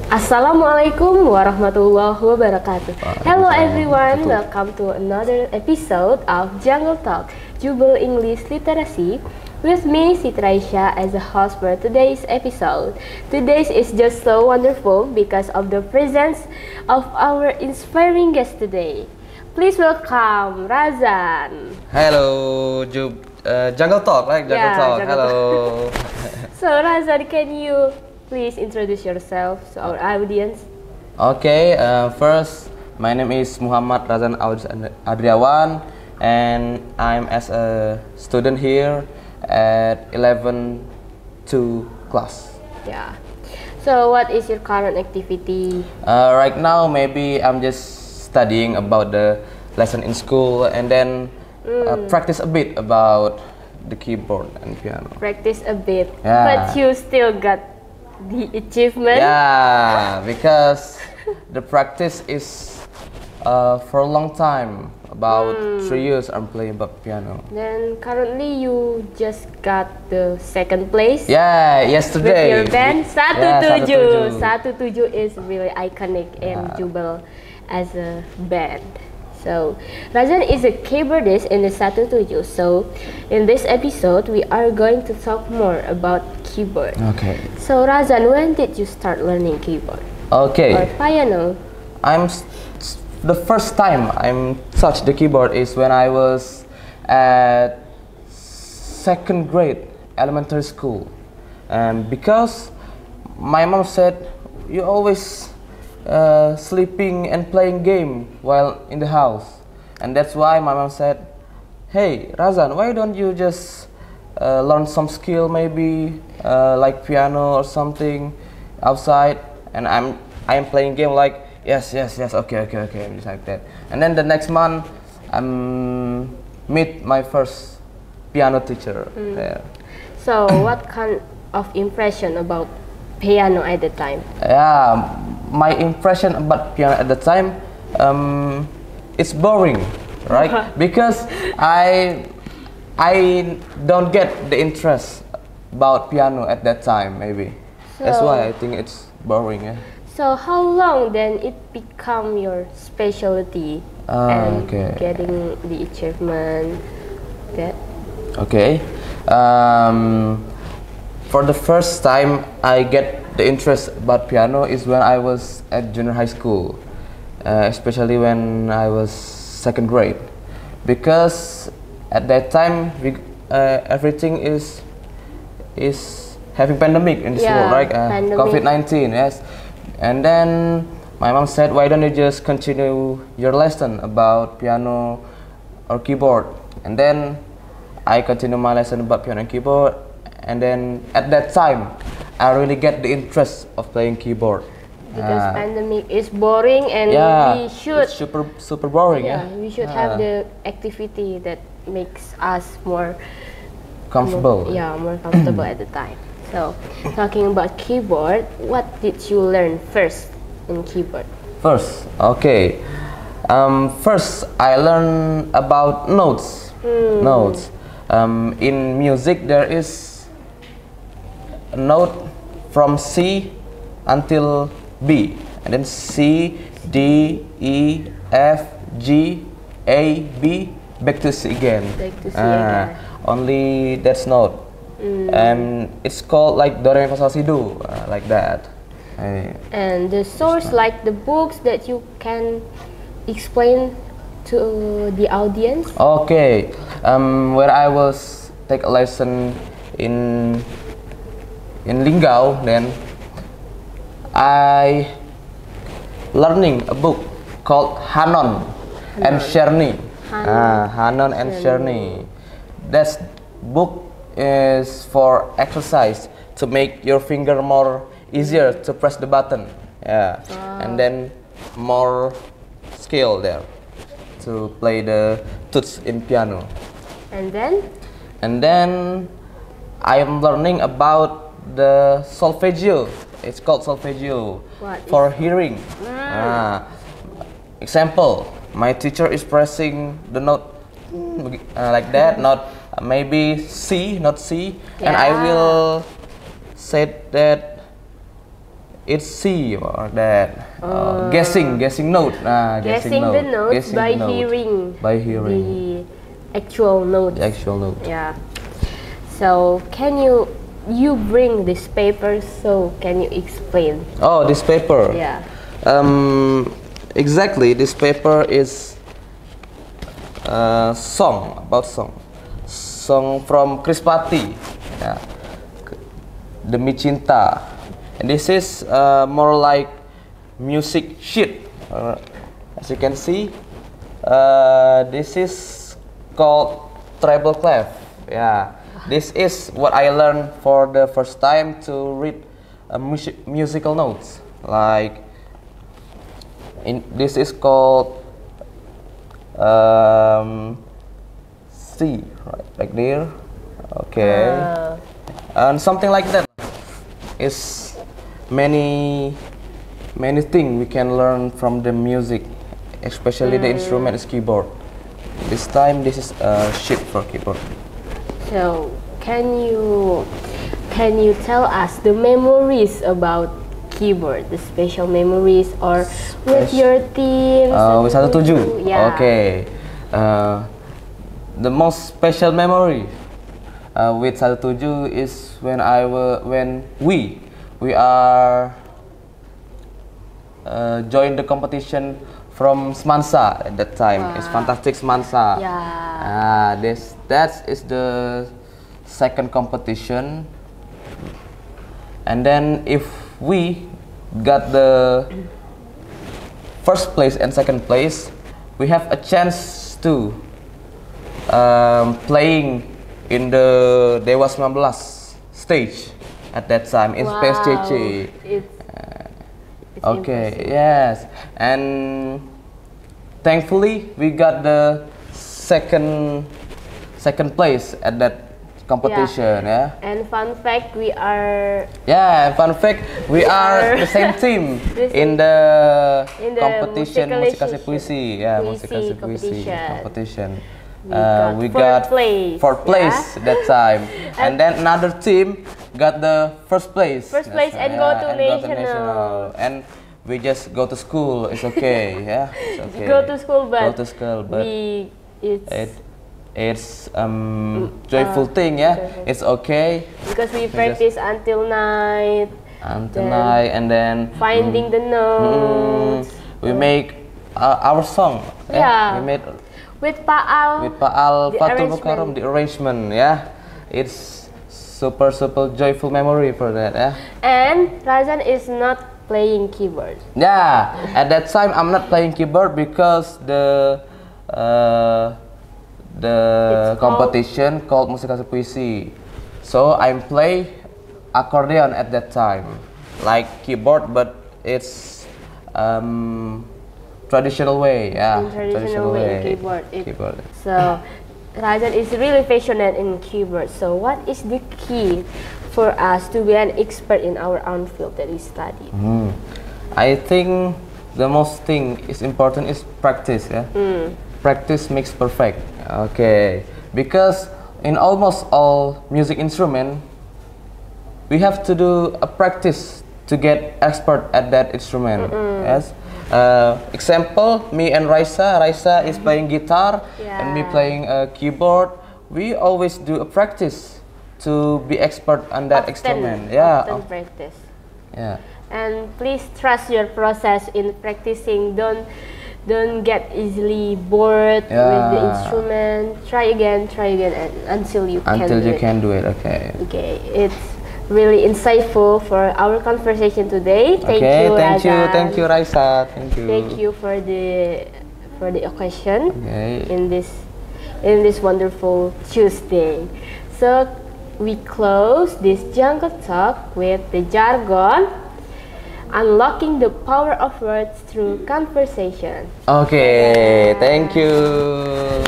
Assalamualaikum warahmatullahi wabarakatuh. Hello everyone, welcome to another episode of Jungle Talk, Jubel English Literacy. With me, Sitraisha, as a host for today's episode. Today's is just so wonderful because of the presence of our inspiring guest today. Please welcome Razaan. Hello, Jungle Talk, right? Jungle Talk. Jungle Hello. So Razaan, can you please introduce yourself to our audience? Okay, first, my name is Muhammad Razaan Adriawan, and I'm as a student here at 11-2 class. Yeah. So what is your current activity? Right now, maybe I'm just studying about the lesson in school, and then practice a bit about the keyboard and piano. Practice a bit, Yeah. but you still got the achievement. Yeah, because the practice is for a long time. About 3 years I'm playing piano. Then currently you just got the second place. Yeah, yesterday. With your band Yeah, 17. 17 is really iconic in Jubel as a band. So Razaan is a keyboardist in the 17. So in this episode we are going to talk more about keyboard. Okay. So Razaan, when did you start learning keyboard? Okay. Or piano? The first time I'm touched the keyboard is when I was at second grade elementary school, and because my mom said you always sleeping and playing game while in the house, and that's why my mom said, "Hey Razaan, why don't you just learn some skill, maybe like piano or something outside?" And I'm playing game like yes, okay, just like that. And then the next month meet my first piano teacher there. So what kind of impression about piano at the time? Yeah, my impression about piano at the time, it's boring, right? Because I don't get the interest about piano at that time, maybe. That's why I think it's boring. Yeah. So how long then it become your specialty and getting the achievement? That Okay. For the first time I get the interest about piano is when I was at junior high school, especially when I was second grade, because at that time everything is having pandemic in this world, right? COVID-19, yes. And then my mom said, "Why don't you just continue your lesson about piano or keyboard?" And then I continue my lesson about piano and keyboard. And then at that time, I really get the interest of playing keyboard. Because pandemic is boring, and we should it's super boring. We should have the activity that makes us more comfortable. More comfortable at the time. So, talking about keyboard, what did you learn first in keyboard? First, first I learned about notes. Notes. In music, there is a note from C until B, and then C, D, E, F, G, A, B, back to C again. Back to C again. Only that's note. It's called like do re mi fa sol si do, like that. And the source, like the books that you can explain to the audience. Okay, where I was take a lesson in Linggau, then I learning a book called Hanon and Cherny. Hanon and Cherny. That book is for exercise to make your finger more easier to press the button, and then more skill there to play the tunes in piano. And then I am learning about the solfeggio. It's called solfeggio for hearing. Example, my teacher is pressing the note like that, not maybe C, not C, and I will say that it's C or that. Guessing note. Guessing the notes by hearing. By hearing. The actual notes. The actual note. Yeah. So can you bring this paper? So can you explain? Oh, this paper. Yeah. Exactly. This paper is song from Krispati. Yeah. Demi Cinta. And this is more like music sheet. As you can see, this is called treble clef. Yeah. This is what I learned for the first time to read musical notes. Like this is called C, right there. Okay, and something like that. It's many things we can learn from the music, especially the instrument is keyboard. This time, this is a sheet for keyboard. So can you tell us the memories about keyboard, the special memories, or with your team? With 17. Yeah. Okay. The most special memory with 17 is when we are joined the competition from Semansa at that time. Wow. It's Fantastic Semansa. Yeah. That is the second competition, and then if we got the first place and second place, we have a chance to playing in the Dewa 19 stage at that time in Wow. Space CC. It's Okay, impressive. yes, and thankfully we got the second place at that competition. Yeah. And fun fact, we are the same team in the competition Musikasi Puisi. Yeah, Musikasi Puisi competition. We got fourth place that time, and then another team got the first place. And go to national. And we just go to school. It's okay. Yeah, it's okay. Go to school, but it's joyful thing. Yeah, it's okay because we practice until night. And then finding the notes. We make our song. Yeah. We made with Pak Al. Fatul Mukarram, the arrangement. Yeah, it's super joyful memory for that. Yeah. And Razaan is not playing keyboard. Yeah, at that time I'm not playing keyboard because the competition called Musikasi Puisi. So I'm play accordion at that time, like keyboard, but it's traditional way. Yeah, traditional way keyboard. So Razaan is really passionate in keyboard. So what is the key for us to be an expert in our own field that we study? I think the most thing is important is practice. Yeah, practice makes perfect. Okay, because in almost all music instrument, we have to do a practice to get expert at that instrument. Yes. Example, me and Raisa is playing guitar, and me playing keyboard. We always do a practice to be expert on that instrument. Yeah, often practice. Yeah. And please trust your process in practicing. Don't get easily bored with the instrument. Try again, until you can do it. Okay. Okay, it's really insightful for our conversation today. Thank you, Raisa. Thank you. Thank you for the occasion in this wonderful Tuesday. So we close this jungle talk with the jargon, unlocking the power of words through conversation. Okay, thank you.